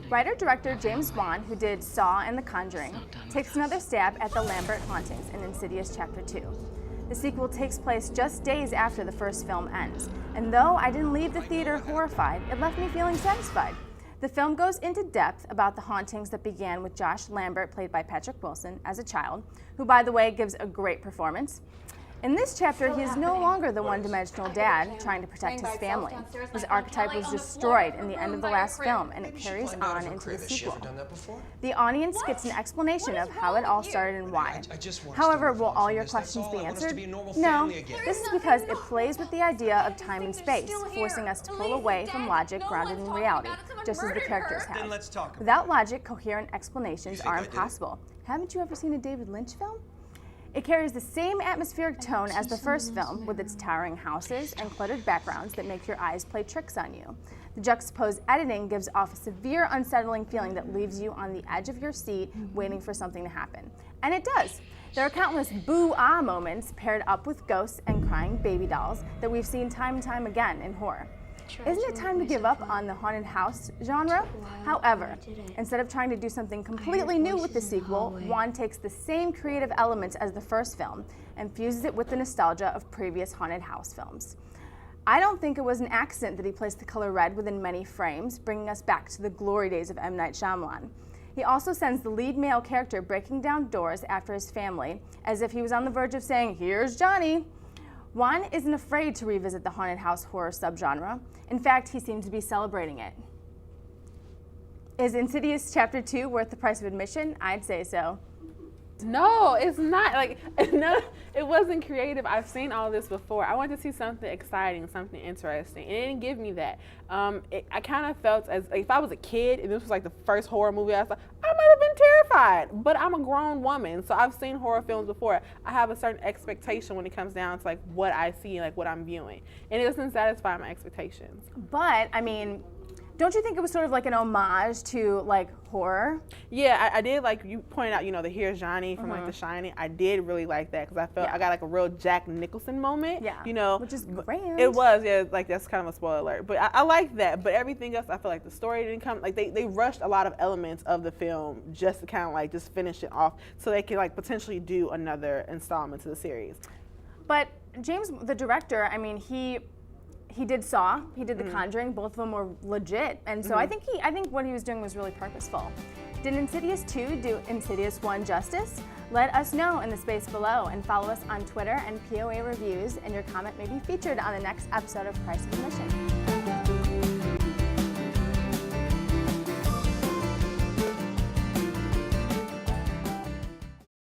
Writer-director James Wan, who did Saw and The Conjuring, takes another stab at the Lambert hauntings in Insidious Chapter 2. The sequel takes place just days after the first film ends, and though I didn't leave the theater horrified, it left me feeling satisfied. The film goes into depth about the hauntings that began with Josh Lambert, played by Patrick Wilson, as a child, who, by the way, gives a great performance. In this chapter, he is no longer the one-dimensional dad trying to protect his family. His archetype was destroyed in the end of the last film, and it carries on into the sequel. The audience gets an explanation of how it all started and why. However, will all your questions be answered? No. This is because it plays with the idea of time and space, forcing us to pull away from logic grounded in reality, just as the characters have. Without logic, coherent explanations are impossible. Haven't you ever seen a David Lynch film? It carries the same atmospheric tone as the first film, with its towering houses and cluttered backgrounds that make your eyes play tricks on you. The juxtaposed editing gives off a severe, unsettling feeling that leaves you on the edge of your seat, waiting for something to happen. And it does. There are countless boo-ah moments paired up with ghosts and crying baby dolls that we've seen time and time again in horror. Isn't it time to give up on the haunted house genre? However, instead of trying to do something completely new with the sequel, Wan takes the same creative elements as the first film and fuses it with the nostalgia of previous haunted house films. I don't think it was an accident that he placed the color red within many frames, bringing us back to the glory days of M. Night Shyamalan. He also sends the lead male character breaking down doors after his family, as if he was on the verge of saying, "Here's Johnny." Wan isn't afraid to revisit the haunted house horror subgenre. In fact, he seems to be celebrating it. Is Insidious Chapter 2 worth the price of admission? I'd say so. No, it's not. Like, no, it wasn't creative. I've seen all this before. I wanted to see something exciting, something interesting, and it didn't give me that. I kind of felt as like, if I was a kid and this was like the first horror movie I saw, I might have been terrified. But I'm a grown woman, so I've seen horror films before. I have a certain expectation when it comes down to like what I see, like what I'm viewing, and it doesn't satisfy my expectations. But I mean, don't you think it was sort of like an homage to like horror? Yeah, I did, like you pointed out, you know, the Here's Johnny from like The Shining. I did really like that because I felt I got like a real Jack Nicholson moment. Yeah, you know, which is grand. It was, yeah, like that's kind of a spoiler alert. But I like that. But everything else, I feel like the story didn't come, like they rushed a lot of elements of the film just to kind of like just finish it off so they can like potentially do another installment to the series. But James, the director, I mean, he did Saw, he did The Conjuring. Both of them were legit, and so I think what he was doing was really purposeful. Did Insidious 2 do Insidious 1 justice? Let us know in the space below, and follow us on Twitter and POA Reviews, and your comment may be featured on the next episode of Price of Admission.